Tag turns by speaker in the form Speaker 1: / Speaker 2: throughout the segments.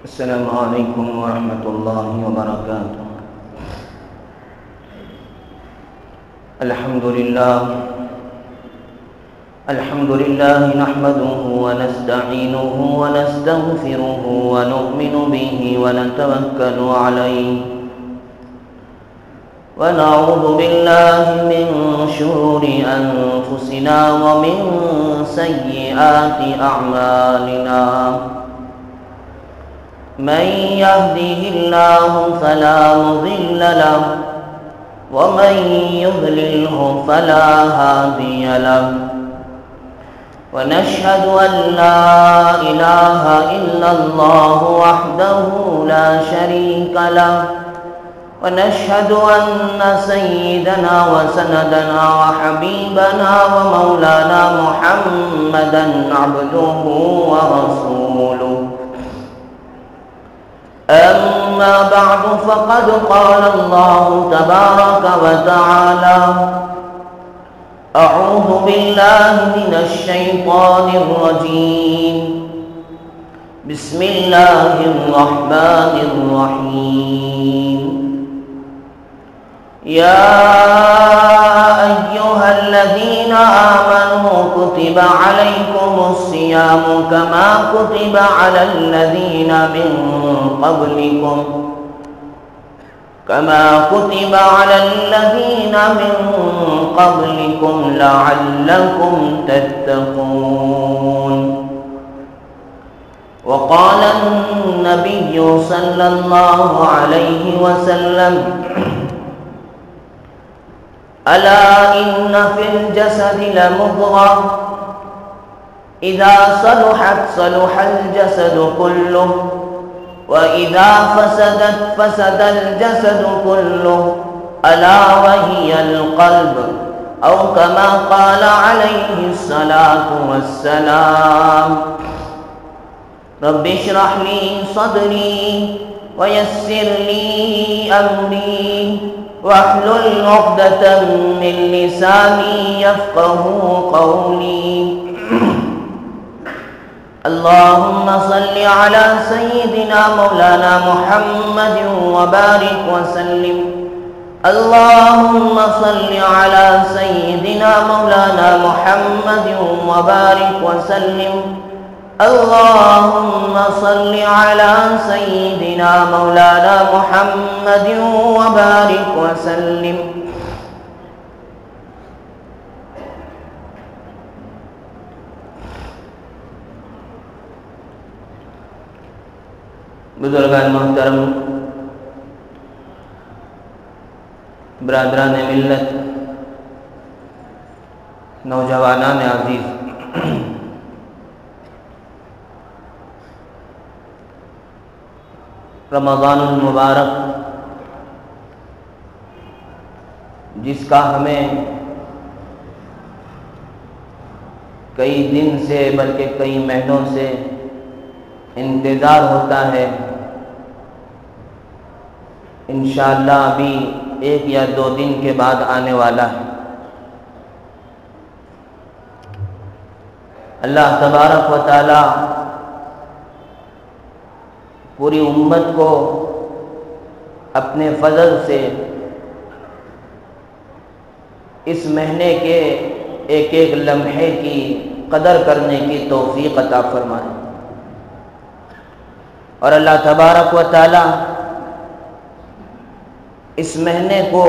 Speaker 1: السلام علیکم ورحمۃ اللہ وبرکاتہ۔ الحمد للہ نحمده ونستعینه ونستغفره ونؤمن به ونتوکل علیہ ونعوذ باللہ من شرور انفسنا ومن سیئات اعمالنا، من يهده الله فلا مضل له ومن يضلله فلا هادي له، ونشهد أن لا إله إلا الله وحده لا شريك له، ونشهد أن سيدنا وسندنا وحبيبنا ومولانا محمدا عبده ورسوله، أما بعد فقد قال الله تبارك وتعالى: أعوذ بالله من الشيطان الرجيم، بسم الله الرحمن الرحيم، يا أيها الذين آمنوا كتب عليكم الصيام كما كتب على الذين من قبلكم لعلكم تتقون. وقال النبي صلى الله عليه وسلم: ألا إن في الجسد لمضغة إذا صلحت صلح الجسد كله وإذا فسدت فسد الجسد كله ألا وهي القلب، أو كما قال عليه الصلاة والسلام. رب اشرح لي صدري ويسر لي أمري واحلل عقدة من لساني يفقهوا قولي. اللهم صل على سيدنا مولانا محمد وبارك وسلم. اللهم صل على سيدنا مولانا محمد وبارك وسلم. اللهم صل على سيدنا مولانا محمد وبارك وسلم. بزرگان محترم، برادران ملت، نوجوانان عزیز، رمضان المبارک جس کا ہمیں کئی دن سے بلکہ کئی مہینوں سے انتظار ہوتا ہے، انشاءاللہ ابھی 1 یا 2 دن کے بعد آنے والا ہے۔ اللہ تبارک و تعالی پوری امت کو اپنے فضل سے اس مہینے کے ایک ایک لمحے کی قدر کرنے کی توفیق عطا فرمائے، اور اللہ تبارک و تعالی اس مہینے کو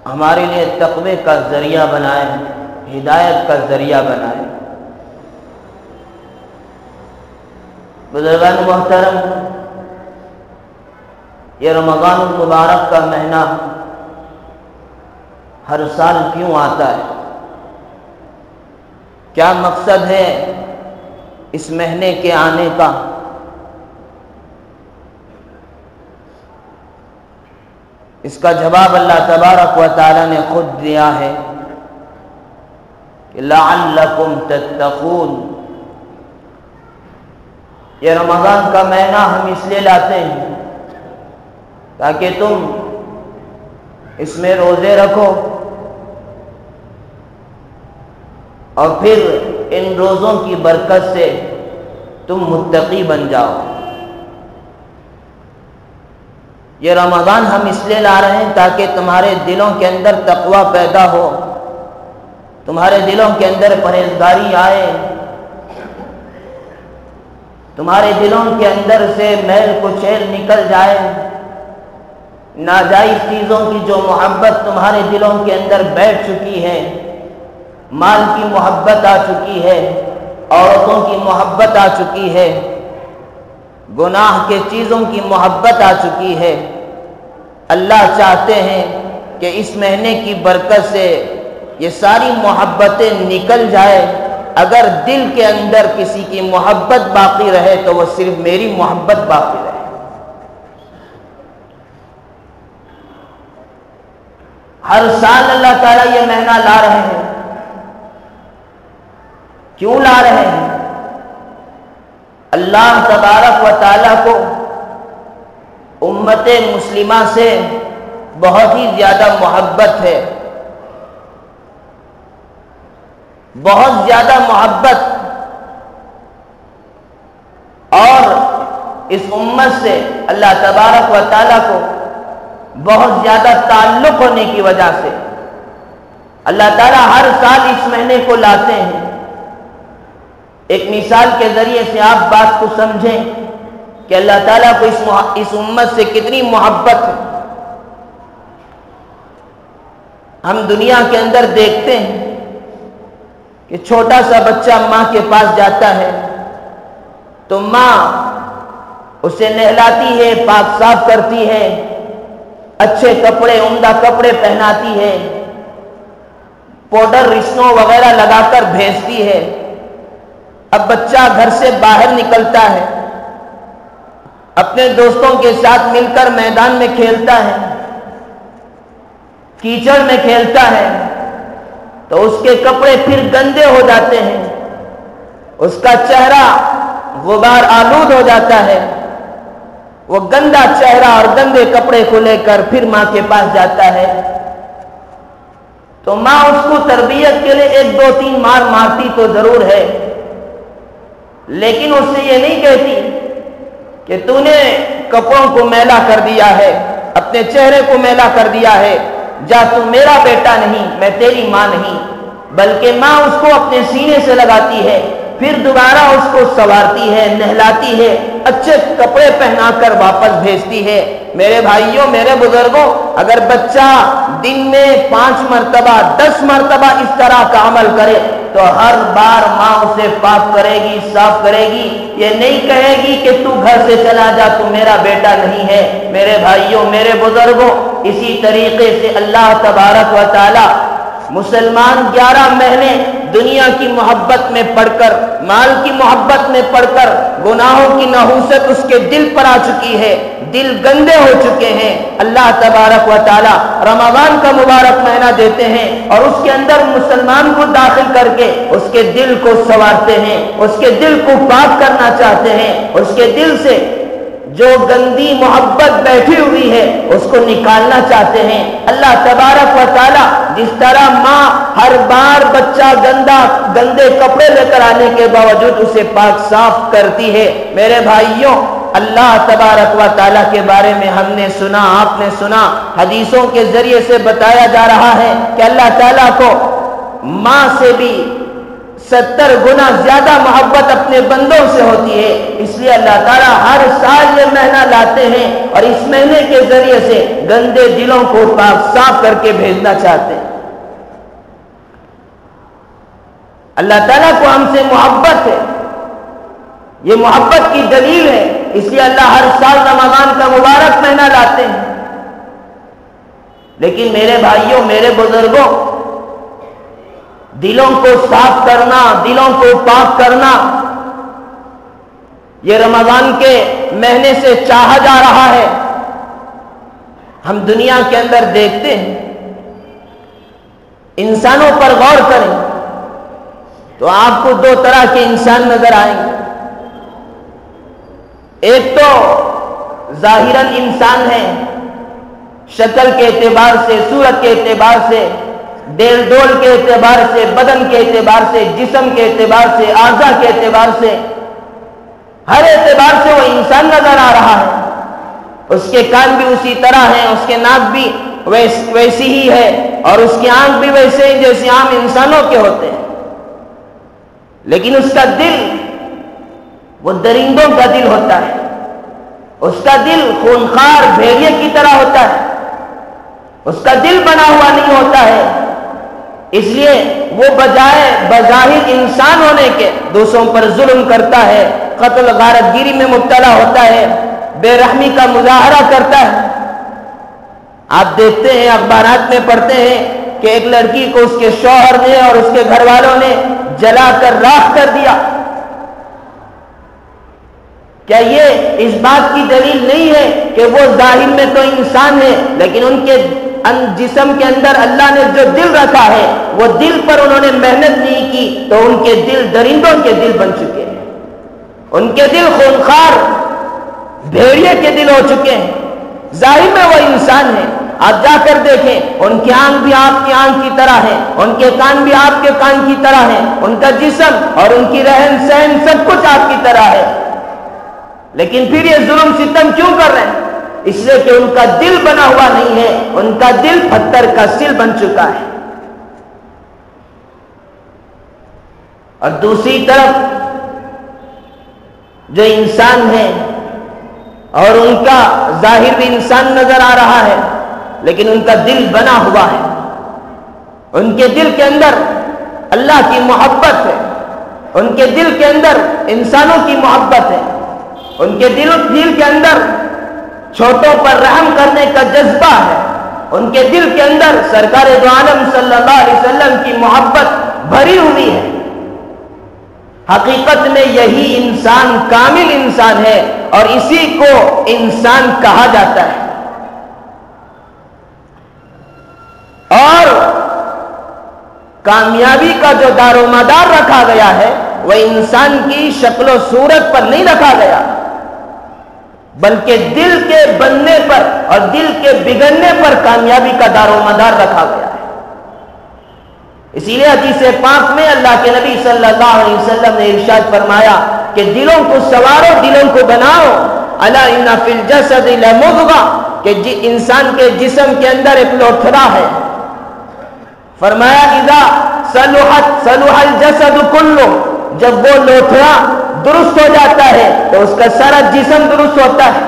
Speaker 1: ہمارے لیے تقوی کا ذریعہ بنائے، ہدایت کا ذریعہ بنائے۔ بزرگان محترم، یہ رمضان المبارک کا مہینہ ہر سال کیوں آتا ہے؟ کیا مقصد ہے اس مہینے کے آنے کا؟ اس کا جواب اللہ تبارک و تعالی نے خود دیا ہے کہ لعلکم تتقون۔ یہ رمضان کا مہینہ ہم اس لیے لاتے ہیں تاکہ تم اس میں روزے رکھو اور پھر ان روزوں کی برکت سے تم متقی بن جاؤ۔ یہ رمضان ہم اس لیے لا رہے ہیں تاکہ تمہارے دلوں کے اندر تقوی پیدا ہو، تمہارے دلوں کے اندر پرہیزگاری آئے، تمہارے دلوں کے اندر سے میل کچیل نکل جائے، ناجائز چیزوں کی جو محبت تمہارے دلوں کے اندر بیٹھ چکی ہے، مال کی محبت آ چکی ہے، عورتوں کی محبت آ چکی ہے، گناہ کے چیزوں کی محبت آ چکی ہے، اللہ چاہتے ہیں کہ اس مہینے کی برکت سے یہ ساری محبتیں نکل جائے۔ اگر دل کے اندر کسی کی محبت باقی رہے تو وہ صرف میری محبت باقی رہے۔ ہر سال اللہ تعالیٰ یہ مہینہ لا رہے ہیں، کیوں لا رہے ہیں؟ اللہ تبارک و تعالیٰ کو امت مسلمہ سے بہت ہی زیادہ محبت ہے، بہت زیادہ محبت، اور اس امت سے اللہ تبارک و تعالیٰ کو بہت زیادہ تعلق ہونے کی وجہ سے اللہ تعالیٰ ہر سال اس مہینے کو لاتے ہیں۔ ایک مثال کے ذریعے سے آپ بات کو سمجھیں کہ اللہ تعالیٰ کو اس امت سے کتنی محبت ہے۔ ہم دنیا کے اندر دیکھتے ہیں کہ چھوٹا سا بچہ ماں کے پاس جاتا ہے تو ماں اسے نہلاتی ہے، پاک صاف کرتی ہے، اچھے کپڑے، عمدہ کپڑے پہناتی ہے، پاؤڈر ریشنوں وغیرہ لگا کر بھیجتی ہے۔ اب بچہ گھر سے باہر نکلتا ہے، اپنے دوستوں کے ساتھ مل کر میدان میں کھیلتا ہے، کیچڑ میں کھیلتا ہے، تو اس کے کپڑے پھر گندے ہو جاتے ہیں، اس کا چہرہ غبار آلود ہو جاتا ہے، وہ گندا چہرہ اور گندے کپڑے کو لے کر پھر ماں کے پاس جاتا ہے، تو ماں اس کو تربیت کے لیے 1-2-3 مار مارتی تو ضرور ہے، لیکن اس سے یہ نہیں کہتی کہ تو نے کپڑوں کو میلا کر دیا ہے، اپنے چہرے کو میلا کر دیا ہے، جا تو میرا بیٹا نہیں، میں تیری ماں نہیں، بلکہ ماں اس کو اپنے سینے سے لگاتی ہے، پھر دوبارہ اس کو سنوارتی ہے، نہلاتی ہے، اچھے کپڑے پہنا کر واپس بھیجتی ہے۔ میرے بھائیوں، میرے بزرگوں، اگر بچہ دن میں 5 مرتبہ 10 مرتبہ اس طرح کا عمل کرے تو ہر بار ماں اسے پاک کرے گی، صاف کرے گی، یہ نہیں کہے گی کہ تو گھر سے چلا جا، تو میرا بیٹا نہیں ہے۔ میرے بھائیوں، میرے بزرگوں، اسی طریقے سے اللہ تبارک و تعالی مسلمان 11 مہینے دنیا کی محبت میں پڑھ کر، مال کی محبت میں پڑھ کر، گناہوں کی نحوست اس کے دل پر آ چکی ہے، دل گندے ہو چکے ہیں، اللہ تبارک و تعالی رمضان کا مبارک مہینہ دیتے ہیں اور اس کے اندر مسلمان کو داخل کر کے اس کے دل کو سنوارتے ہیں، اس کے دل کو پاک کرنا چاہتے ہیں، اس کے دل سے جو گندی محبت بیٹھی ہوئی ہے اس کو نکالنا چاہتے ہیں۔ اللہ تبارک و تعالی جس طرح ماں ہر بار بچہ گندے کپڑے لے کر آنے کے باوجود اسے پاک صاف کرتی ہے، میرے بھائیوں، اللہ تبارک و تعالی کے بارے میں ہم نے سنا، آپ نے سنا، حدیثوں کے ذریعے سے بتایا جا رہا ہے کہ اللہ تعالیٰ کو ماں سے بھی 70 گنا زیادہ محبت اپنے بندوں سے ہوتی ہے، اس لیے اللہ تعالیٰ ہر سال یہ مہینہ لاتے ہیں اور اس مہینے کے ذریعے سے گندے دلوں کو پاک صاف کر کے بھیجنا چاہتے ہیں۔ اللہ تعالیٰ کو ہم سے محبت ہے، یہ محبت کی دلیل ہے، اس لیے اللہ ہر سال رمضان کا مبارک مہینہ لاتے ہیں۔ لیکن میرے بھائیوں، میرے بزرگوں، دلوں کو صاف کرنا، دلوں کو پاک کرنا، یہ رمضان کے مہینے سے چاہا جا رہا ہے۔ ہم دنیا کے اندر دیکھتے ہیں، انسانوں پر غور کریں تو آپ کو 2 طرح کے انسان نظر آئیں گے۔ ایک تو ظاہراً انسان ہے، شکل کے اعتبار سے، صورت کے اعتبار سے، ڈیل ڈول کے اعتبار سے، بدن کے اعتبار سے، جسم کے اعتبار سے، اعضاء کے اعتبار سے ہر اعتبار سے وہ انسان نظر آ رہا ہے. اس کے کان بھی اسی طرح ہیں, اس کے ناک بھی ویسی ہی ہے, اور اس کی آنکھ بھی ویسے ہی جیسے عام انسانوں کے ہوتے ہیں. لیکن اس کا دل وہ درندوں کا دل ہوتا ہے. اس کا دل خونخوار بھیڑیے کی طرح ہوتا ہے. اس کا دل بنا ہوا نہیں ہوتا ہے. اس لیے وہ بجائے بظاہر انسان ہونے کے دوسروں پر ظلم کرتا ہے, قتل غارت گیری میں مبتلا ہوتا ہے, بے رحمی کا مظاہرہ کرتا ہے. آپ دیکھتے ہیں, اخبارات میں پڑھتے ہیں کہ ایک لڑکی کو اس کے شوہر نے اور اس کے گھر والوں نے جلا کر راکھ کر دیا. کیا یہ اس بات کی دلیل نہیں ہے کہ وہ ظاہر میں تو انسان ہے, لیکن ان کے جسم کے اندر اللہ نے جو دل رکھا ہے وہ دل پر انہوں نے محنت نہیں کی, تو ان کے دل درندوں کے دل بن چکے ہیں. ان کے دل خونخوار بھیڑیے کے دل ہو چکے ہیں. ظاہر میں وہ انسان ہے, آپ جا کر دیکھیں, ان کی آنکھ بھی آپ کی آنکھ کی طرح ہے, ان کے کان بھی آپ کے کان کی طرح ہے, ان کا جسم اور ان کی رہن سہن سب کچھ آپ کی طرح ہے. لیکن پھر یہ ظلم ستم کیوں کر رہے ہیں؟ اس لیے کہ ان کا دل بنا ہوا نہیں ہے, ان کا دل پتھر کا سل بن چکا ہے. اور دوسری طرف جو انسان ہے اور ان کا ظاہر بھی انسان نظر آ رہا ہے, لیکن ان کا دل بنا ہوا ہے. ان کے دل کے اندر اللہ کی محبت ہے, ان کے دل کے اندر انسانوں کی محبت ہے, ان کے دل کے اندر چھوٹوں پر رحم کرنے کا جذبہ ہے, ان کے دل کے اندر سرکار دو عالم صلی اللہ علیہ وسلم کی محبت بھری ہوئی ہے. حقیقت میں یہی انسان کامل انسان ہے اور اسی کو انسان کہا جاتا ہے. اور کامیابی کا جو دار و مدار رکھا گیا ہے وہ انسان کی شکل و صورت پر نہیں رکھا گیا, بلکہ دل کے بننے پر اور دل کے بگڑنے پر کامیابی کا دار و مدار رکھا گیا ہے. اسی لیے حدیث پاک میں اللہ کے نبی صلی اللہ علیہ وسلم نے ارشاد فرمایا کہ دلوں کو سنوارو, دلوں کو بناؤ. الا ان فی الجسد لمضغہ, کہ انسان کے جسم کے اندر ایک لوتھڑا ہے. فرمایا اذا صلح الجسد کلہ, جب وہ لوتھڑا درست ہو جاتا ہے تو اس کا سارا جسم درست ہوتا ہے.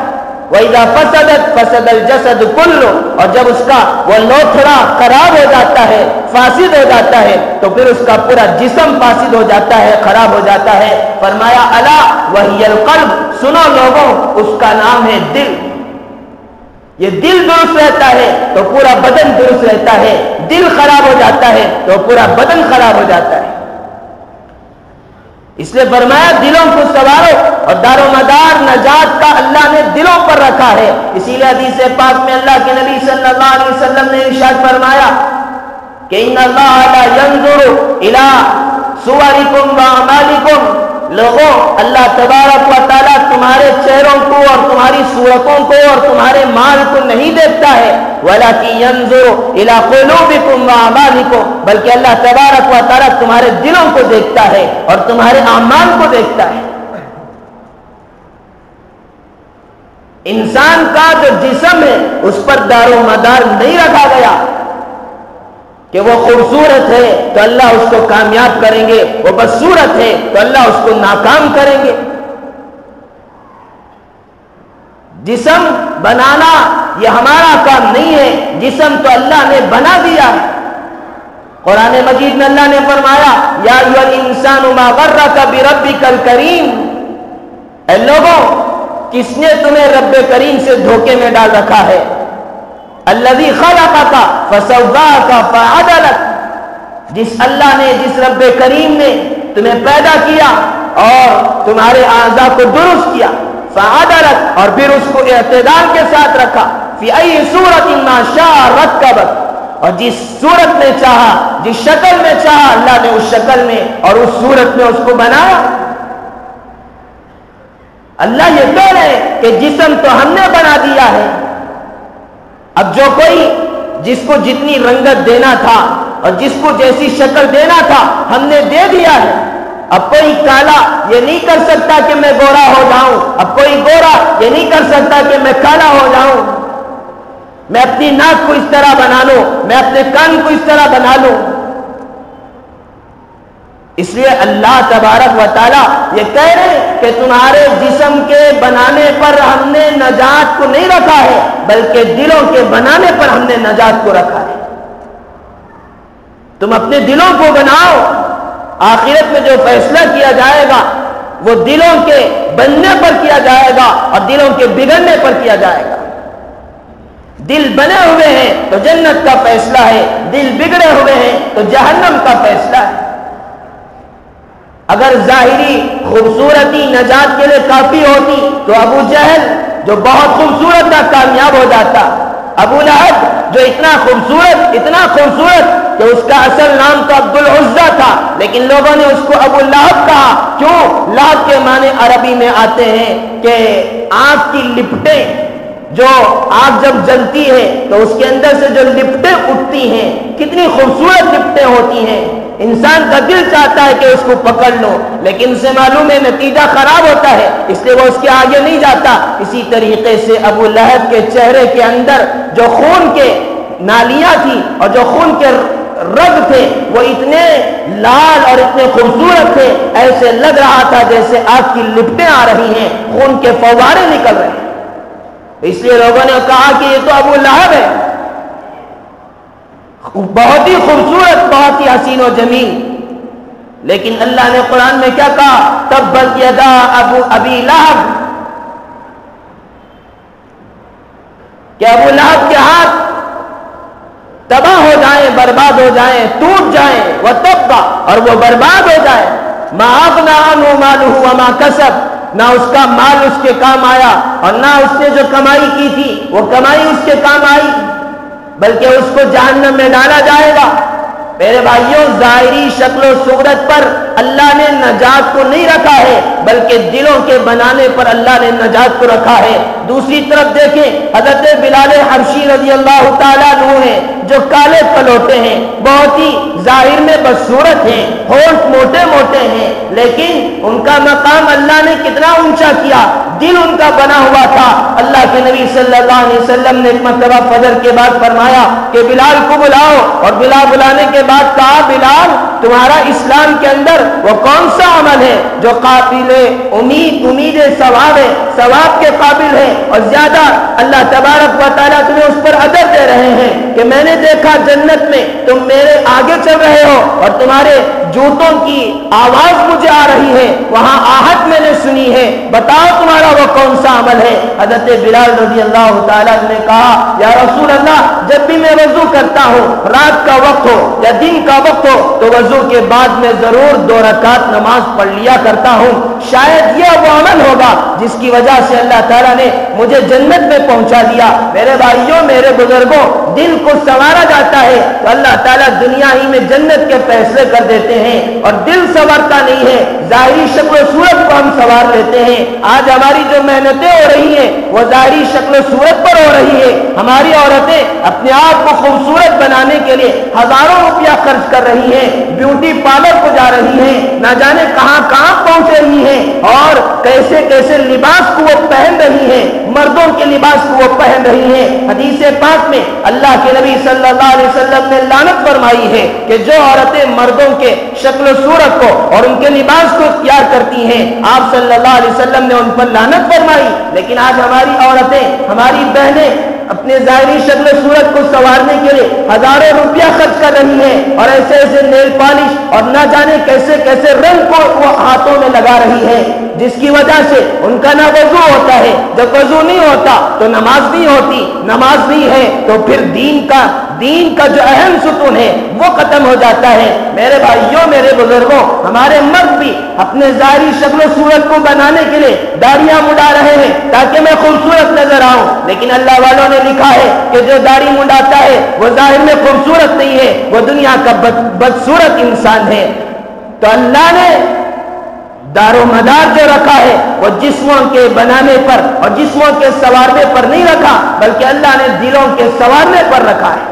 Speaker 1: وَإِذَا فَسَدَتْ فَسَدَ الْجَسَدُ كُلُّهُ, اور جب اس کا وہ لوتھڑا خراب ہو جاتا ہے, فاسد ہو جاتا ہے, تو پھر اس کا پورا جسم فاسد ہو جاتا ہے, خراب ہو جاتا ہے. فرمایا الا وَهِيَ الْقَلْبُ, سنو لوگوں, اس کا نام ہے دل. یہ دل درست رہتا ہے تو پورا بدن درست رہتا ہے, دل خراب ہو جاتا ہے تو پورا بدن خراب ہو جاتا ہے. اس لیے فرمایا دلوں کو سنوارو, اور دار و مدار نجات کا اللہ نے دلوں پر رکھا ہے. اسی لیے حدیث پاک میں اللہ کے نبی صلی اللہ علیہ وسلم نے ارشاد فرمایا کہ ان اللہ لا ينظر الى صورکم واعمالکم, لوگوں, اللہ تبارک و تعالیٰ تمہارے چہروں کو اور تمہاری صورتوں کو اور تمہارے مال کو نہیں دیکھتا ہے, ولکن ينظر الى قلوبکم واعمالکم, بلکہ اللہ تبارک و تعالیٰ تمہارے دلوں کو دیکھتا ہے اور تمہارے اعمال کو دیکھتا ہے. انسان کا جو جسم ہے اس پر دار و مدار نہیں رکھا گیا کہ وہ خوبصورت ہے تو اللہ اس کو کامیاب کریں گے, وہ بدصورت ہے تو اللہ اس کو ناکام کریں گے. جسم بنانا یہ ہمارا کام نہیں ہے, جسم تو اللہ نے بنا دیا ہے. قرآن مجید میں اللہ نے فرمایا یا ایھا الانسان ما غرک بربک الکریم, اے لوگوں, کس نے تمہیں رب کریم سے دھوکے میں ڈال رکھا ہے. الذی خلقک فسواک فعدلک, جس اللہ نے, جس رب کریم نے تمہیں پیدا کیا اور تمہارے اعضاء کو درست کیا, فعدلک, اور پھر اس کو اعتدال کے ساتھ رکھا, فی ای صورت ما شاء رکبک, اور جس صورت میں چاہا, جس شکل میں چاہا اللہ نے اس شکل میں اور اس صورت میں اس کو بنایا. اللہ یہ کہہ رہے ہیں کہ جسم تو ہم نے بنا دیا ہے. اب جو کوئی جس کو جتنی رنگت دینا تھا اور جس کو جیسی شکل دینا تھا ہم نے دے دیا ہے, اب کوئی کالا یہ نہیں کر سکتا کہ میں گورا ہو جاؤں، اب کوئی گورا یہ نہیں کر سکتا کہ میں کالا ہو جاؤں، میں اپنی ناک کو اس طرح بنا لوں، میں اپنے کان کو اس طرح بنا لوں۔ اس لیے اللہ تبارک و تعالیٰ یہ کہہ رہے ہیں کہ تمہارے جسم کے بنانے پر ہم نے نجات کو نہیں رکھا ہے، بلکہ دلوں کے بنانے پر ہم نے نجات کو رکھا ہے۔ تم اپنے دلوں کو بناؤ، آخرت میں جو فیصلہ کیا جائے گا وہ دلوں کے بننے پر کیا جائے گا اور دلوں کے بگڑنے پر کیا جائے گا۔ دل بنے ہوئے ہیں تو جنت کا فیصلہ ہے، دل بگڑے ہوئے ہیں تو جہنم کا فیصلہ ہے۔ اگر ظاہری خوبصورتی نجات کے لیے کافی ہوتی تو ابو جہل جو بہت خوبصورت تھا کامیاب ہو جاتا، ابو لہب جو اتنا خوبصورت کہ اس کا اصل نام تو عبد العزہ تھا، لیکن لوگوں نے اس کو ابو لہب کہا۔ کیوں؟ لہب کے معنی عربی میں آتے ہیں کہ آگ کی لپٹیں، جو آگ جب جلتی ہے تو اس کے اندر سے جو لپٹیں اٹھتی ہیں، کتنی خوبصورت لپٹیں ہوتی ہیں، انسان کا دل چاہتا ہے کہ اس کو پکڑ لو، لیکن اسے معلوم ہے نتیجہ خراب ہوتا ہے، اس لیے وہ اس کے آگے نہیں جاتا۔ اسی طریقے سے ابو لہب کے چہرے کے اندر جو خون کے نالیاں تھی اور جو خون کے رگ تھے وہ اتنے لال اور اتنے خوبصورت تھے، ایسے لگ رہا تھا جیسے آگ کی لپٹیں آ رہی ہیں، خون کے فوارے نکل رہے ہیں۔ اس لیے لوگوں نے کہا کہ یہ تو ابو لہب ہے، بہت ہی خوبصورت، بہت ہی حسین و جمیل، لیکن اللہ نے قرآن میں کیا کہا؟ تبت یدا ابی لہب، کہ ابو لہب کے ہاتھ تباہ ہو جائیں، برباد ہو جائیں، ٹوٹ جائیں، وتبا، اور وہ برباد ہو جائے۔ ما اغنی عنہ مالہ وما کسب، نہ اس کا مال اس کے کام آیا اور نہ اس نے جو کمائی کی تھی وہ کمائی اس کے کام آئی، بلکہ اس کو جہنم میں ڈالا جائے گا۔ میرے بھائیوں، ظاہری شکل و صورت پر اللہ نے نجات کو نہیں رکھا ہے، بلکہ دلوں کے بنانے پر اللہ نے نجات کو رکھا ہے۔ دوسری طرف دیکھیں، حضرت بلال حبشی رضی اللہ تعالیٰ عنہ ہیں، جو کالے پلوٹے ہیں، بہت ہی ظاہر میں بدصورت ہیں، ہونٹ موٹے موٹے ہیں، لیکن ان کا مقام اللہ نے کتنا اونچا کیا، دل ان کا بنا ہوا تھا۔ اللہ کے نبی صلی اللہ علیہ وسلم نے ایک مرتبہ فجر کے بعد فرمایا کہ بلال کو بلاؤ، اور بلال بلانے کے بعد کہا، بلال تمہارا اسلام کے اندر وہ کون سا عمل ہے جو قابل امید ثواب ہے، ثواب کے قابل ہے، اور زیادہ اللہ تبارک و تعالیٰ تمہیں اس پر اجر دے رہے ہیں کہ میں نے دیکھا جنت میں تم میرے آگے چل رہے ہو اور تمہارے جوتوں کی آواز مجھے آ رہی ہے، وہاں آہٹ میں نے سنی ہے، بتاؤ تمہارا وہ کون سا عمل ہے؟ حضرت بلال رضی اللہ تعالیٰ نے کہا، یا رسول اللہ، جب بھی میں وضو کرتا ہوں، رات کا وقت ہو یا دن کا وقت ہو، تو وضو کے بعد میں ضرور 2 رکعت نماز پڑھ لیا کرتا ہوں، شاید یہ وہ عمل ہوگا جس کی وجہ سے اللہ تعالیٰ نے مجھے جنت میں پہنچا دیا۔ میرے بھائیوں، میرے بزرگوں، دل کو سنوارا جاتا ہے تو اللہ تعالیٰ دنیا ہی میں جنت کے فیصلے کر دیتے ہیں، اور دل سنورتا نہیں ہے، ظاہری شکل و صورت کو ہم سنوار لیتے ہیں۔ آج ہماری جو محنتیں ہو رہی ہیں وہ ظاہری شکل و صورت پر ہو رہی ہے۔ ہماری عورتیں اپنے آپ کو خوبصورت بنانے کے لیے ہزاروں روپیہ خرچ کر رہی ہیں، بیوٹی پارلر کو جا رہی ہیں، نہ جانے کہاں کہاں پہنچ رہی ہیں، اور کیسے کیسے لباس کو وہ پہن رہی ہیں، مردوں کے لباس کو وہ پہن رہی ہیں۔ حدیث پاک میں اللہ کے نبی صلی اللہ علیہ وسلم نے لعنت فرمائی ہے کہ جو عورتیں مردوں کے شکل و صورت کو اور ان کے لباس کو اختیار کرتی ہیں، آپ صلی اللہ علیہ وسلم نے ان پر لعنت فرمائی۔ لیکن آج ہماری عورتیں، ہماری بہنیں اپنے ظاہری شکل و صورت کو سنوارنے کے لیے ہزاروں روپیہ خرچ کر رہی ہیں، اور ایسے ایسے نیل پالش اور نہ جانے کیسے کیسے رنگ کو وہ ہاتھوں میں لگا رہی ہے، جس کی وجہ سے ان کا نہ وضو ہوتا ہے، جب وضو نہیں ہوتا تو نماز نہیں ہوتی، نماز نہیں ہے تو پھر دین کا جو اہم ستون ہے وہ ختم ہو جاتا ہے۔ میرے بھائیوں، میرے بزرگوں، ہمارے مرد بھی اپنے ظاہری شکل و صورت کو بنانے کے لیے داڑیاں مڈا رہے ہیں تاکہ میں خوبصورت نظر آؤں، لیکن اللہ والوں نے لکھا ہے کہ جو داڑھی مڈاتا ہے وہ ظاہر میں خوبصورت نہیں ہے، وہ دنیا کا بدصورت انسان ہے۔ تو اللہ نے دار و مدار جو رکھا ہے وہ جسموں کے بنانے پر اور جسموں کے سنوارنے پر نہیں رکھا، بلکہ اللہ نے دلوں کے سنوارنے پر رکھا ہے۔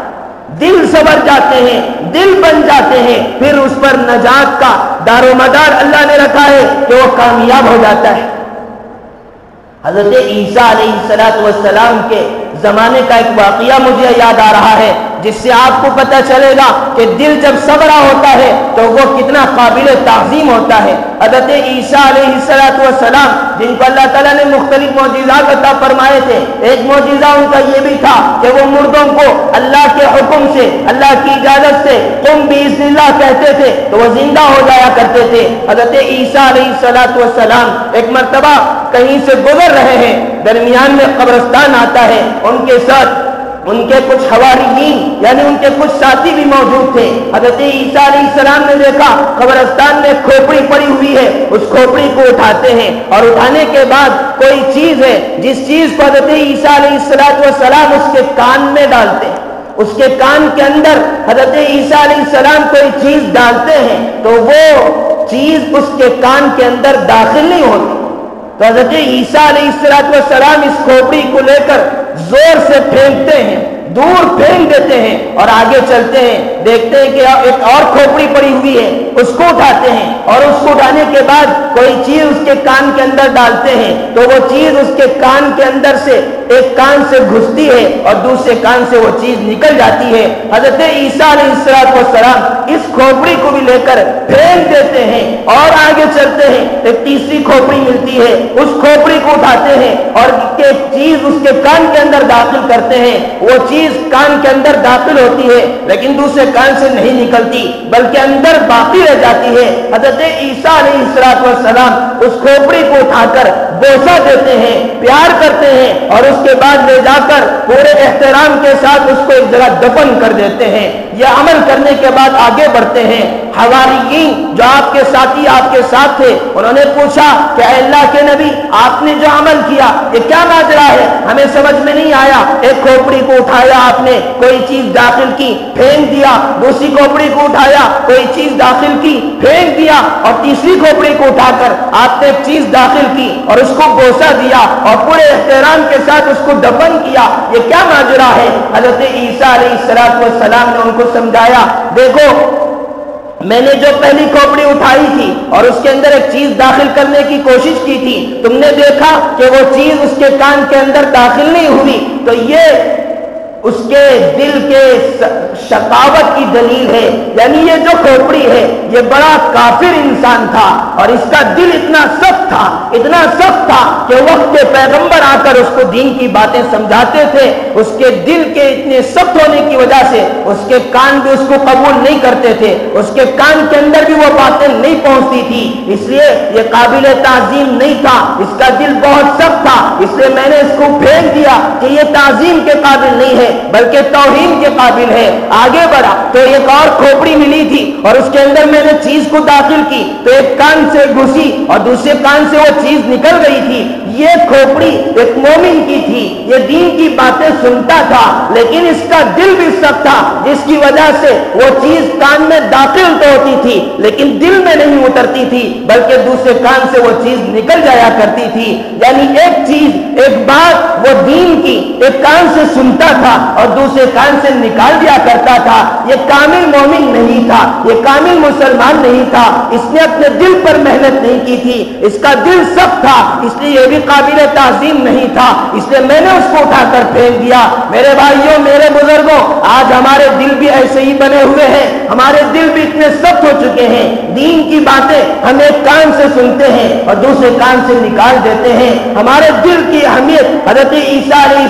Speaker 1: دل سنور جاتے ہیں، دل بن جاتے ہیں، پھر اس پر نجات کا دار و مدار اللہ نے رکھا ہے کہ وہ کامیاب ہو جاتا ہے۔ حضرت عیسیٰ علیہ السلام کے زمانے کا ایک واقعہ مجھے یاد آ رہا ہے، جس سے آپ کو پتہ چلے گا کہ دل جب صبرا ہوتا ہے تو وہ کتنا قابل تعظیم ہوتا ہے۔ حضرت عیسیٰ علیہ السلام جن کو اللہ تعالیٰ نے مختلف معجزات عطا فرمائے تھے، ایک معجزہ ان کا یہ بھی تھا کہ وہ مردوں کو اللہ کے حکم سے، اللہ کی اجازت سے قم بإذن اللہ کہتے تھے تو وہ زندہ ہو جایا کرتے تھے۔ حضرت عیسیٰ علیہ السلام ایک مرتبہ کہیں سے گزر رہے ہیں، درمیان میں قبرستان آتا ہے، ان کے ساتھ ان کے کچھ حواریین یعنی ان کے کچھ ساتھی بھی موجود تھے۔ حضرت عیسیٰ علیہ السلام نے دیکھا قبرستان میں کھوپڑی پڑی ہوئی ہے، اس کھوپڑی کو اٹھاتے ہیں اور اٹھانے کے بعد کوئی چیز ہے جس چیز کو حضرت عیسیٰ علیہ السلام اس کے کان میں ڈالتے ہیں، اس کے کان کے اندر حضرت عیسیٰ علیہ السلام کوئی چیز ڈالتے ہیں تو وہ چیز اس کے کان کے اندر داخل نہیں ہوتی، تو حضرت عیسیٰ علیہ السلام اس کھوپڑی کو لے کر زور سے پھینکتے ہیں، دور پھینک دیتے ہیں اور آگے چلتے ہیں، دیکھتے ہیں کہ ایک اور کھوپڑی پڑی ہوئی ہے، اس کو اٹھاتے ہیں اور اس کو اٹھانے کے بعد کوئی چیز اس کے کان کے اندر ڈالتے ہیں تو وہ چیز اس کے کان کے اندر سے ایک کان سے گھستی ہے اور دوسرے کان سے وہ چیز نکل جاتی ہے۔ حضرت عیسیٰ علیہ السلام اس کھوپڑی کو بھی لے کر پھینک دیتے ہیں اور آگے چلتے ہیں، ایک تیسری کھوپڑی ملتی ہے، اس کھوپڑی کو اٹھاتے ہیں اور ایک چیز اس کے کان کے اندر داخل کرتے ہیں، وہ چیز کان کے اندر داخل ہوتی ہے لیکن دوسرے کان سے نہیں نکلتی بلکہ اندر باقی رہ جاتی ہے۔ حضرت عیسیٰ علیہ السلام اس کھوپڑی کو اٹھا کر بوسہ دیتے ہیں، پیار کرتے ہیں اور اس کے بعد لے جا کر پورے احترام کے ساتھ اس کو ایک جگہ دفن کر دیتے ہیں۔ یہ عمل کرنے کے بعد آگے بڑھتے ہیں۔ حواریین جو آپ کے ساتھی آپ کے ساتھ تھے انہوں نے پوچھا کہ اے اللہ کے نبی، آپ نے جو عمل کیا یہ کیا ماجرا ہے، ہمیں سمجھ میں نہیں آیا۔ ایک کھوپڑی کو اٹھایا آپ نے، کوئی چیز داخل کی، پھینک دیا، دوسری کھوپڑی کو اٹھایا، کوئی چیز داخل کی، پھینک دیا، اور تیسری کھوپڑی کو اٹھا کر آپ نے ایک چیز داخل کی اور اس کو بوسہ دیا اور پورے احترام کے ساتھ اس کو دفن کیا، یہ کیا ماجرا ہے؟ حضرت عیسیٰ علیہ السلام نے ان کو سمجھایا، دیکھو میں نے جو پہلی کھوپڑی اٹھائی تھی اور اس کے اندر ایک چیز داخل کرنے کی کوشش کی تھی، تم نے دیکھا کہ وہ چیز اس کے کان کے اندر داخل نہیں ہوئی، تو یہ اس کے دل کے شقاوت کی دلیل ہے، یعنی یہ جو کھوپڑی ہے یہ بڑا کافر انسان تھا اور اس کا دل اتنا سخت تھا، اتنا سخت تھا کہ وقت کے پیغمبر آ کر اس کو دین کی باتیں سمجھاتے تھے، اس کے دل کے اتنے سخت ہونے کی وجہ سے اس کے کان بھی اس کو قبول نہیں کرتے تھے، اس کے کان کے اندر بھی وہ باتیں نہیں پہنچتی تھی، اس لیے یہ قابل تعظیم نہیں تھا، اس کا دل بہت سخت تھا، اس لیے میں نے اس کو پھینک دیا کہ یہ تعظیم کے قابل نہیں ہے بلکہ توہین کے قابل ہے۔ آگے بڑھا تو ایک اور کھوپڑی ملی تھی اور اس کے اندر میں نے چیز کو داخل کی تو ایک کان سے گھسی اور دوسرے کان سے وہ چیز نکل گئی تھی۔ یہ کھوپڑی ایک مومن کی تھی، یہ دین کی باتیں سنتا تھا لیکن اس کا دل بھی سخت تھا، جس کی وجہ سے وہ چیز کان میں داخل تو ہوتی تھی لیکن دل میں نہیں اترتی تھی بلکہ دوسرے کان سے وہ چیز نکل جایا کرتی تھی۔ یعنی ایک چیز، ایک بات وہ دین کی ایک کان سے سنتا تھا اور دوسرے کان سے نکال دیا کرتا تھا، یہ کامل مومن نہیں تھا، یہ کامل مسلمان نہیں تھا، اس نے اپنے دل پر محنت نہیں کی تھی، اس کا دل سخت تھا، اس لیے یہ بھی قابل تعظیم نہیں تھا، اس لیے میں نے اس کو اٹھا کر پھینک دیا۔ میرے بھائیوں، میرے بزرگوں، آج ہمارے دل بھی ایسے ہی بنے ہوئے ہیں، ہمارے دل بھی اتنے سخت ہو چکے ہیں، دین کی باتیں ہم ایک کان سے سنتے ہیں اور دوسرے کان سے نکال دیتے ہیں۔ ہمارے دل کی اہمیت حضرت عیسیٰ علیہ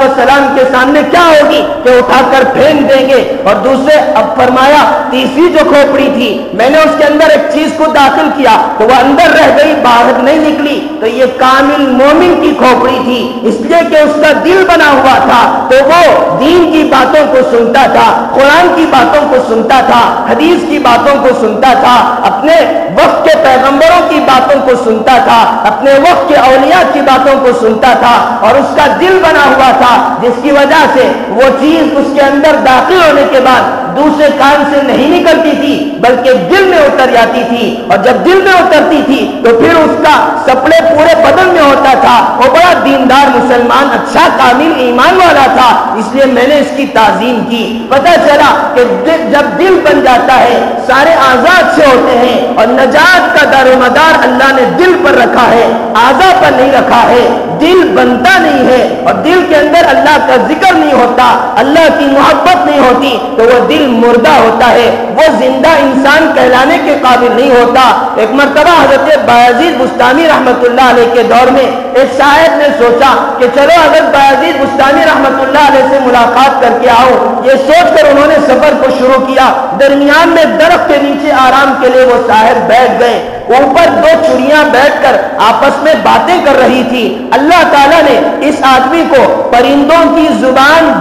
Speaker 1: السلام کے سامنے کیا ہوگی کہ اٹھا کر پھینک دیں گے۔ اور دوسرے اب فرمایا تیسری جو کھوپڑی تھی میں نے اس کے اندر ایک چیز کو داخل کیا تو وہ اندر رہ گئی، باہر نہیں نکلی، تو یہ کامل مومن کی کھوپڑی تھی، اس لیے کہ اس کا دل بنا ہوا تھا تو وہ دین کی باتوں کو سنتا تھا، قرآن کی باتوں کو سنتا تھا، حدیث کی باتوں کو سنتا تھا، اپنے وقت کے پیغمبروں کی باتوں کو سنتا تھا، اپنے وقت کے اولیاء کی باتوں کو سنتا تھا اور اس کا دل بنا ہوا تھا، جس کی وجہ سے وہ چیز اس کے اندر داخل ہونے کے بعد دوسرے کان سے نہیں نکلتی تھی بلکہ دل میں اتر جاتی تھی، اور جب دل میں اترتی تھی تو پھر اس کا سپڑے پورے بدن میں ہوتا تھا، وہ بڑا دیندار مسلمان، اچھا کامل ایمان والا تھا، اس لیے میں نے اس کی تعظیم کی۔ پتہ چلا کہ جب دل بن جاتا ہے سارے اعضاء اچھے ہوتے ہیں، اور نجات کا دار و مدار اللہ نے دل پر رکھا ہے، اعضاء پر نہیں رکھا ہے۔ دل بنتا نہیں ہے اور دل کے اندر اللہ کا ذکر نہیں ہوتا، اللہ کی محبت نہیں ہوتی، تو وہ دل مردہ ہوتا ہے، وہ زندہ انسان کہلانے کے قابل نہیں ہوتا۔ ایک مرتبہ حضرت بایزید بستامی رحمت اللہ علیہ کے دور میں ایک صاحب نے سوچا کہ چلو حضرت بایزید بستامی رحمت اللہ علیہ سے ملاقات کر کے آؤ۔ یہ سوچ کر انہوں نے سفر کو شروع کیا۔ درمیان میں درخت کے نیچے آرام کے لیے وہ صاحب بیٹھ گئے۔ اوپر دو چڑیاں بیٹھ کر آپس میں باتیں کر رہی تھی۔ اللہ تعالیٰ نے اس آدمی کو پرندوں کی زبان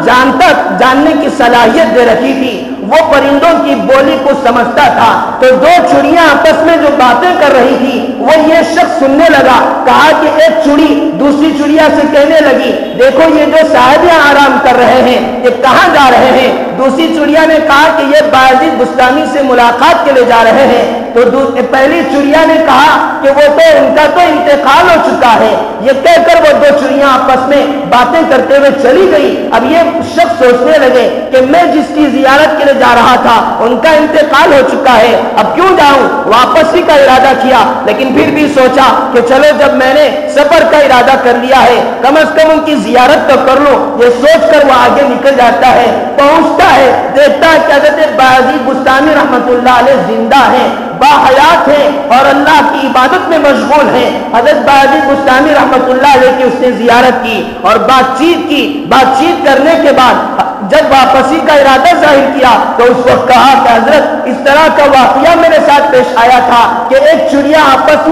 Speaker 1: جاننے کی صلاحیت دے رکھی تھی، وہ پرندوں کی بولی کو سمجھتا تھا۔ تو دو چڑیاں آپس میں جو باتیں کر رہی تھی وہ یہ شخص سننے لگا۔ کہا کہ ایک چڑی دوسری چڑیا سے کہنے لگی، دیکھو یہ جو صاحب یہاں آرام کر رہے ہیں یہ کہاں جا رہے ہیں؟ دوسری چڑیا نے کہا کہ یہ بایزید بستانی سے ملاقات کے لیے جا رہے ہیں۔ تو پہلی چڑیا نے کہا کہ وہ تو ان کا تو انتقال ہو چکا ہے۔ یہ کہہ کر وہ دو چڑیاں آپس میں باتیں کرتے ہوئے چلی گئی۔ اب یہ شخص سوچنے لگے کہ میں جس کی زیارت کے لیے جا رہا تھا ان کا انتقال ہو چکا ہے، اب کیوں جاؤں؟ واپسی کا ارادہ کیا، لیکن پھر بھی سوچا کہ چلو جب میں نے سفر کا ارادہ کر لیا ہے کم از کم ان کی زیارت تو کر لوں۔ یہ سوچ کر وہ آگے نکل جاتا ہے، پہنچتا ہے، دیکھتا ہے کہ حضرت بایزید بستانی رحمت اللہ علیہ زندہ ہیں، باحیات ہیں اور اللہ کی عبادت میں مشغول ہیں۔ حضرت بایزید بستانی رحمت اللہ علیہ کی اس نے زیارت کی اور بات چیت کرنے کے بعد جب واپسی کا ارادہ ظاہر کیا تو اس وقت کہا کہ حضرت اس طرح کا واقعہ میرے ساتھ پیش آیا تھا کہ دو چڑیاں آپس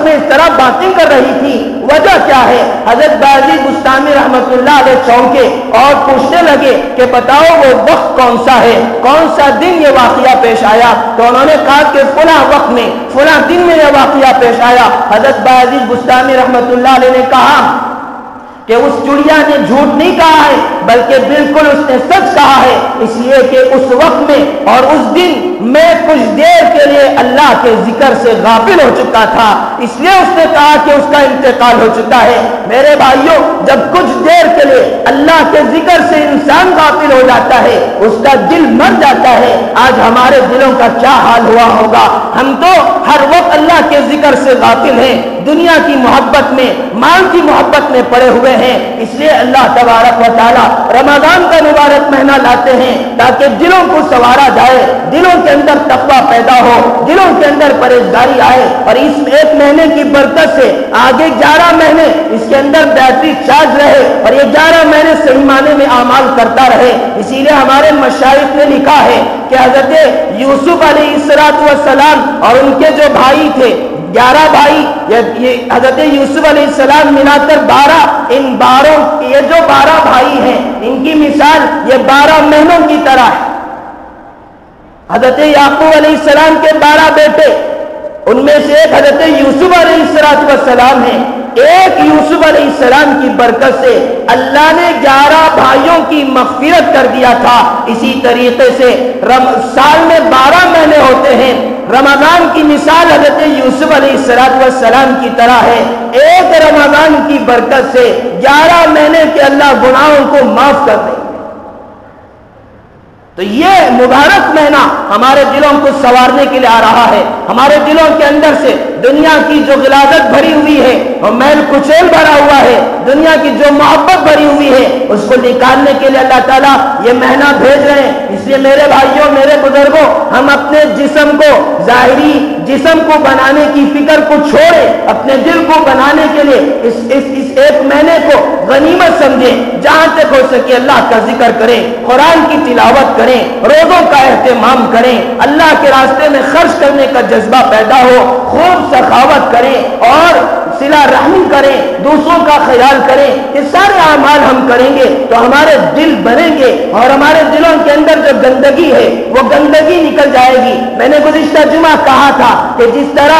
Speaker 1: میں اس طرح باتیں کر رہی تھی، وجہ کیا ہے؟ حضرت بایزید بستانی رحمت اللہ علیہ چونکے اور پوچھنے لگے کہ بتاؤ وہ وقت کون سا ہے، کون سا دن یہ واقعہ پیش آیا؟ تو انہوں نے کہا کہ فلاں وقت میں فلاں دن میں یہ واقعہ پیش آیا۔ حضرت بایزید بستانی رحمت اللہ علیہ نے کہا کہ اس چڑیا نے جھوٹ نہیں کہا ہے بلکہ بالکل اس نے سچ کہا ہے، اس لیے کہ اس وقت میں اور اس دن میں کچھ دیر کے لیے اللہ کے ذکر سے غافل ہو چکا تھا، اس لیے اس نے کہا کہ اس کا انتقال ہو چکا ہے۔ میرے بھائیوں، جب کچھ دیر کے لیے اللہ کے ذکر سے انسان غافل ہو جاتا ہے اس کا دل مر جاتا ہے۔ آج ہمارے دلوں کا کیا حال ہوا ہوگا؟ ہم تو ہر وقت اللہ کے ذکر سے غافل ہیں، دنیا کی محبت میں، مال کی محبت میں پڑے ہوئے ہیں۔ اس لیے اللہ تبارک و تعالی رمضان کا مبارک مہینہ لاتے ہیں تاکہ دلوں کو سنوارا جائے، دلوں کے اندر تقویٰ پیدا ہو، دلوں کے اندر پرہیزگاری آئے، اور اس ایک مہینے کی برکت سے آگے 11 مہینے اس کے اندر بیٹری چارج رہے اور یہ 11 مہینے صحیح معنی میں اعمال کرتا رہے۔ اسی لیے ہمارے مشائخ نے لکھا ہے کہ حضرت یوسف علیہ السلام اور ان کے جو بھائی تھے 11 بھائی، یہ حضرت یوسف علیہ السلام ملا کر 12، یہ جو 12 بھائی ہیں ان کی مثال یہ 12 مہینوں کی طرح ہے۔ حضرت یعقوب علیہ السلام کے 12 بیٹے، ان میں سے ایک حضرت یوسف علیہ السلام ہیں۔ ایک یوسف علیہ السلام کی برکت سے اللہ نے 11 بھائیوں کی مغفرت کر دیا تھا۔ اسی طریقے سے سال میں 12 مہینے ہوتے ہیں، رمضان کی مثال حضرت یوسف علیہ السلام کی طرح ہے۔ ایک رمضان کی برکت سے 11 مہینے کے اللہ گناہوں کو معاف کر دیں۔ تو یہ مبارک مہینہ ہمارے دلوں کو سنوارنے کے لیے آ رہا ہے۔ ہمارے دلوں کے اندر سے دنیا کی جو غلاظت بھری ہوئی ہے اور میل کچیل بھرا ہوا ہے، دنیا کی جو محبت بھری ہوئی ہے، اس کو نکالنے کے لیے اللہ تعالیٰ یہ مہینہ بھیج رہے ہیں۔ اس لیے میرے بھائیوں، میرے بزرگوں، ہم اپنے جسم کو، ظاہری جسم کو بنانے کی فکر کو چھوڑیں، اپنے دل کو بنانے کے لیے اس ایک مہینے کو غنیمت سمجھیں۔ جہاں تک ہو سکے اللہ کا ذکر کریں، قرآن کی تلاوت کریں، روزوں کا اہتمام کریں، اللہ کے راستے میں خرچ کرنے کا جذبہ پیدا ہو، خوب سخاوت کریں اور صلہ رحمی کریں، دوسروں کا خیال کریں۔ یہ سارے اعمال ہم کریں گے تو ہمارے دل بنیں گے اور ہمارے دلوں کے اندر جو گندگی ہے وہ گندگی نکل جائے گی۔ میں نے گزشتہ جمعہ کہا تھا کہ جس طرح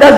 Speaker 1: 10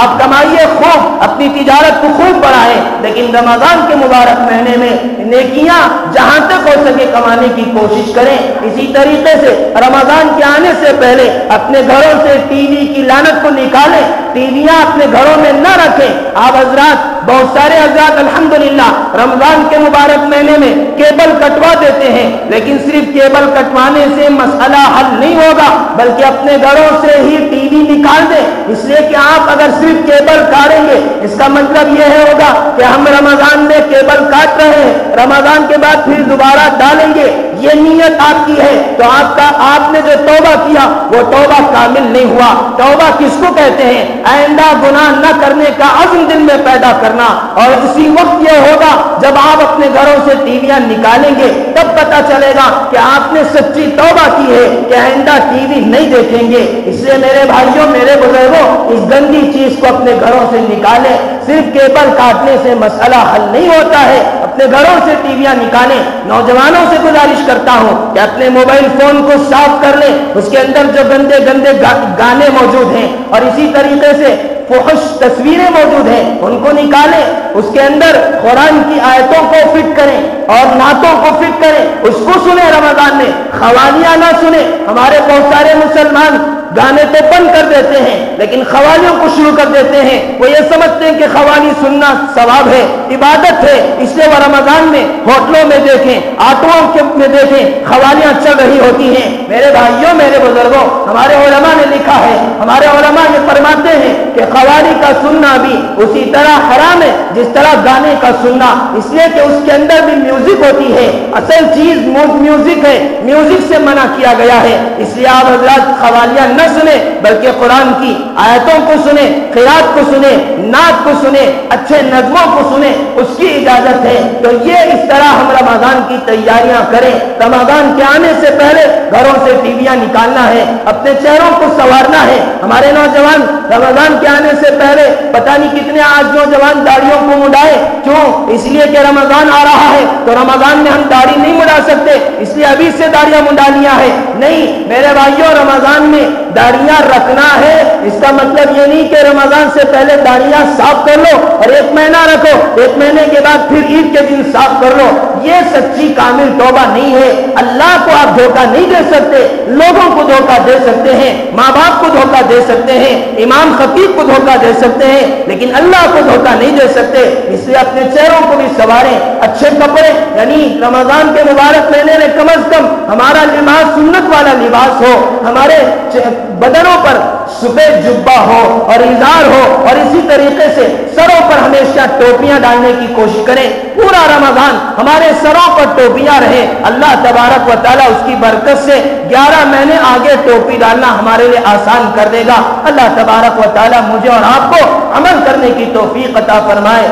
Speaker 1: آپ کمائیے خوب، اپنی تجارت کو خوب بڑھائیں، لیکن رمضان کے مبارک مہینے میں نیکیاں جہاں تک ہو سکے کمانے کی کوشش کریں۔ اسی طریقے سے رمضان کے آنے سے پہلے اپنے گھروں سے ٹی وی کی لعنت کو نکالیں، ٹی ویاں اپنے گھروں میں نہ رکھیں۔ آپ حضرات، بہت سارے حضرات الحمدللہ رمضان کے مبارک مہینے میں کیبل کٹوا دیتے ہیں، لیکن صرف کیبل کٹوانے سے مسئلہ حل نہیں ہوگا، بلکہ اپنے گھروں سے ہی ٹی وی نکال دیں، اس لیے کہ آپ اگر صرف کیبل کاٹیں گے اس کا مطلب یہ ہوگا کہ ہم رمضان میں کیبل کاٹ رہے ہیں، رمضان کے بعد پھر دوبارہ ڈالیں گے، یہ نیت آپ کی ہے تو آپ نے جو توبہ کیا وہ توبہ کامل نہیں ہوا۔ توبہ کس کو کہتے ہیں؟ آئندہ گناہ نہ کرنے کا عزم دل میں پیدا کرنا، اور اسی وقت یہ ہوگا جب آپ اپنے گھروں سے ٹی ویاں نکالیں گے تب پتہ چلے گا کہ آپ نے سچی توبہ کی ہے کہ آئندہ ٹی وی نہیں دیکھیں گے۔ اس لیے میرے بھائیوں، میرے بزرگوں، اس گندی چیز کو اپنے گھروں سے نکالیں۔ صرف کیبل کاٹنے سے مسئلہ حل نہیں ہوتا ہے، اپنے گھروں سے ٹی ویاں نکالیں۔ نوجوانوں سے گزارش کرتا ہوں کہ اپنے موبائل فون کو صاف کر لیں، اس کے اندر جو گندے گندے گانے موجود ہیں اور اسی طریقے سے فحش تصویریں موجود ہیں ان کو نکالیں، اس کے اندر قرآن کی آیتوں کو فٹ کریں اور نعتوں کو فٹ کریں، اس کو سنیں رمضان میں، قوالیاں نہ سنیں۔ ہمارے بہت سارے مسلمان گانے تو بند کر دیتے ہیں لیکن قوالیوں کو شروع کر دیتے ہیں، وہ یہ سمجھتے ہیں کہ قوالی سننا ثواب ہے، عبادت ہے، اس لیے وہ رمضان میں ہوٹلوں میں دیکھیں، آٹوؤں میں دیکھیں قوالیاں چل رہی ہوتی ہیں۔ میرے بھائیوں، میرے بزرگوں، ہمارے علماء نے لکھا ہے، ہمارے علماء یہ فرماتے ہیں کہ قوالی کا سننا بھی اسی طرح حرام ہے جس طرح گانے کا سننا، اس لیے کہ اس کے اندر بھی میوزک ہوتی ہے، اصل چیز میوزک ہے، میوزک سے منع کیا گیا ہے۔ اس لیے آپ حضرات قوالیاں نہ سنیں بلکہ قرآن کی آیتوں کو سنیں، قرات کو سنیں، نعت کو سنیں، اچھے نظموں کو سنیں، اس کی اجازت ہے۔ تو یہ اس طرح ہم رمضان کی تیاریاں کریں، رمضان کے آنے سے پہلے گھروں سے ٹی ویاں نکالنا ہے، اپنے چہروں کو سنوارنا ہے۔ ہمارے نوجوان رمضان کے آنے سے پہلے پتہ نہیں کتنے آج نوجوان داڑھیوں کو مڈائے، کیوں؟ اس لیے کہ رمضان آ رہا ہے تو رمضان میں ہم داڑھی نہیں مڈا سکتے، اس لیے ابھی سے داڑیاں مڈا لیا ہے۔ نہیں میرے بھائیوں، رمضان میں داڑیاں رکھنا ہے، اس کا مطلب یہ نہیں کہ رمضان سے پہلے داڑیاں صاف کر لو اور ایک مہینہ رکھو، ایک مہینے کے بعد پھر عید کے دن صاف کر لو، یہ سچی کامل توبہ نہیں ہے۔ اللہ کو آپ دھوکہ نہیں دے سکتے، لوگوں کو دھوکہ دے سکتے ہیں، ماں باپ کو دھوکہ دے سکتے ہیں، امام خطیب کو دھوکہ دے سکتے ہیں، لیکن اللہ کو دھوکہ نہیں دے سکتے۔ اس لیے اپنے چہروں کو بھی سنواریں، اچھے کپڑے، یعنی رمضان کے مبارک مہینے میں کم از کم ہمارا لباس سنت والا لباس ہو، ہمارے بدنوں پر سفید جبہ ہو اور ازار ہو، اور اسی طریقے سے سروں پر ہمیشہ ٹوپیاں ڈالنے کی کوشش کریں۔ پورا رمضان ہمارے سروں پر ٹوپیاں رہیں، اللہ تبارک و تعالیٰ اس کی برکت سے 11 مہینے آگے ٹوپی ڈالنا ہمارے لیے آسان کر دے گا۔ اللہ تبارک و تعالیٰ مجھے اور آپ کو عمل کرنے کی توفیق عطا فرمائے،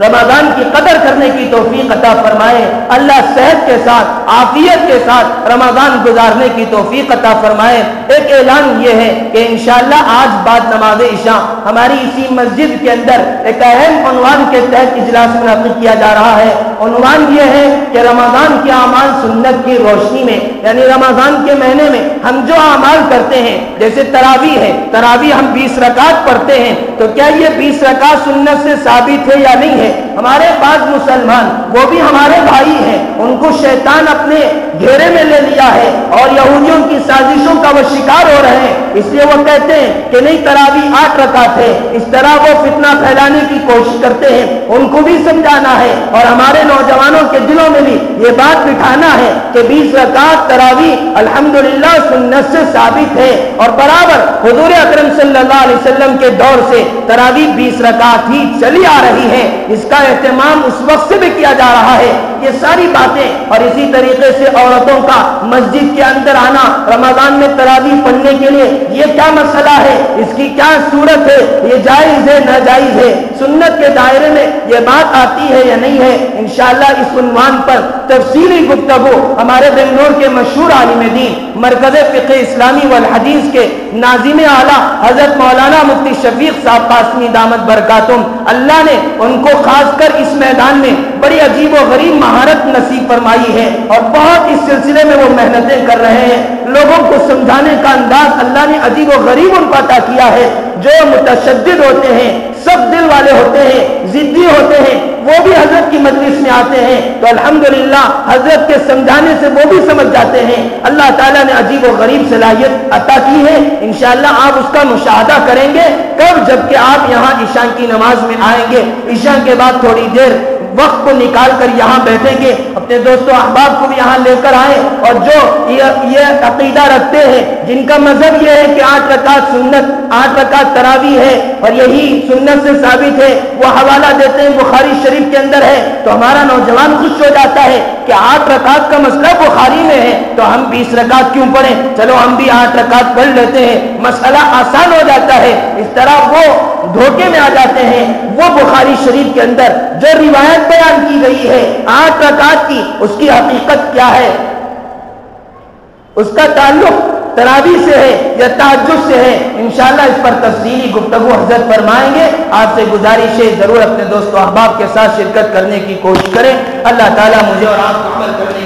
Speaker 1: رمضان کی قدر کرنے کی توفیق عطا فرمائے، اللہ صحت کے ساتھ عافیت کے ساتھ رمضان گزارنے کی توفیق عطا فرمائے۔ ایک اعلان یہ ہے کہ انشاءاللہ آج بعد نماز عشاء ہماری اسی مسجد کے اندر ایک اہم عنوان کے تحت اجلاس منعقد کیا جا رہا ہے۔ عنوان یہ ہے کہ رمضان کے اعمال سنت کی روشنی میں، یعنی رمضان کے مہینے میں ہم جو اعمال کرتے ہیں، جیسے تراویح ہے، تراویح ہم 20 رکعت پڑھتے ہیں، تو کیا یہ 20 رکعت سنت سے ثابت ہے یا نہیں ہے؟ ہمارے بعض مسلمان، وہ بھی ہمارے بھائی ہیں، ان کو شیطان اپنے گھیرے میں لے لیا ہے اور یہودیوں کی سازشوں کا وہ شکار ہو رہے ہیں، اس لیے وہ کہتے ہیں کہ نہیں تراویح 8 رکعت ہے، اس طرح وہ فتنہ پھیلانے کی کوشش کرتے ہیں۔ ان کو بھی سمجھانا ہے اور ہمارے نوجوانوں کے دلوں میں بھی یہ بات بٹھانا ہے کہ 20 رکعت تراویح الحمدللہ سنت سے ثابت ہے، اور برابر حضور اکرم صلی اللہ علیہ وسلم کے دور سے تراویح 20 رکعت ہی چلی آ رہی ہے، اس کا اہتمام اس وقت سے بھی کیا جا رہا ہے۔ یہ ساری باتیں، اور اسی طریقے سے عورتوں کا مسجد کے اندر آنا رمضان میں تراویح پڑھنے کے لیے، یہ کیا مسئلہ ہے، اس کی کیا صورت ہے، یہ جائز ہے ناجائز ہے، سنت کے دائرے میں یہ بات آتی ہے یا نہیں ہے؟ انشاءاللہ اس عنوان پر تفصیلی گفتگو ہمارے بنگلور کے مشہور عالم دین، مرکز فقہ اسلامی والحدیث کے ناظم اعلیٰ حضرت مولانا مفتی شفیق صاحب قاسمی دامت برکاتہم اللہ نے ان کو خاص کر اس میدان میں بڑی عجیب و غریب مہارت نصیب فرمائی ہے اور بہت اس سلسلے میں وہ محنتیں کر رہے ہیں. لوگوں کو سمجھانے کا انداز اللہ نے عجیب و غریب ان کو عطا کیا ہے. جو متشدد ہوتے ہیں، سخت دل والے ہوتے ہیں، ضدی ہوتے ہیں، وہ بھی حضرت کی مجلس میں آتے ہیں تو الحمدللہ حضرت کے سمجھانے سے وہ بھی سمجھ جاتے ہیں. اللہ تعالیٰ نے عجیب و غریب صلاحیت عطا کی ہے. انشاءاللہ آپ اس کا مشاہدہ کریں گے کب؟ جب کہ آپ یہاں عشاء کی نماز میں آئیں گے. عشاء کے بعد تھوڑی دیر وقت کو نکال کر یہاں بیٹھیں گے، اپنے دوستوں احباب کو بھی یہاں لے کر آئیں. اور جو یہ عقیدہ رکھتے ہیں، جن کا مذہب یہ ہے کہ 8 رکعت سنت، 8 رکعت تراویح ہے اور یہی سنت سے ثابت ہے، وہ حوالہ دیتے ہیں بخاری شریف کے اندر ہے، تو ہمارا نوجوان خوش ہو جاتا ہے کہ 8 رکعت کا مسئلہ بخاری میں ہے تو ہم 20 رکعت کیوں پڑھیں، چلو ہم بھی 8 رکعت پڑھ لیتے ہیں، مسئلہ آسان ہو جاتا ہے. اس طرح وہ دھوکے میں آ جاتے ہیں. وہ بخاری شریف کے اندر جو روایت بیان کی گئی ہے 8 رکعت کی، اس کی حقیقت کیا ہے؟ اس کا تعلق تراویح سے ہے یا تہجد سے ہے؟ انشاءاللہ اس پر تفصیلی گفتگو حضرت فرمائیں گے. آپ سے گزارش ہے ضرور اپنے دوست و احباب کے ساتھ شرکت کرنے کی کوشش کریں. اللہ تعالیٰ مجھے اور آپ کو عمل کرنے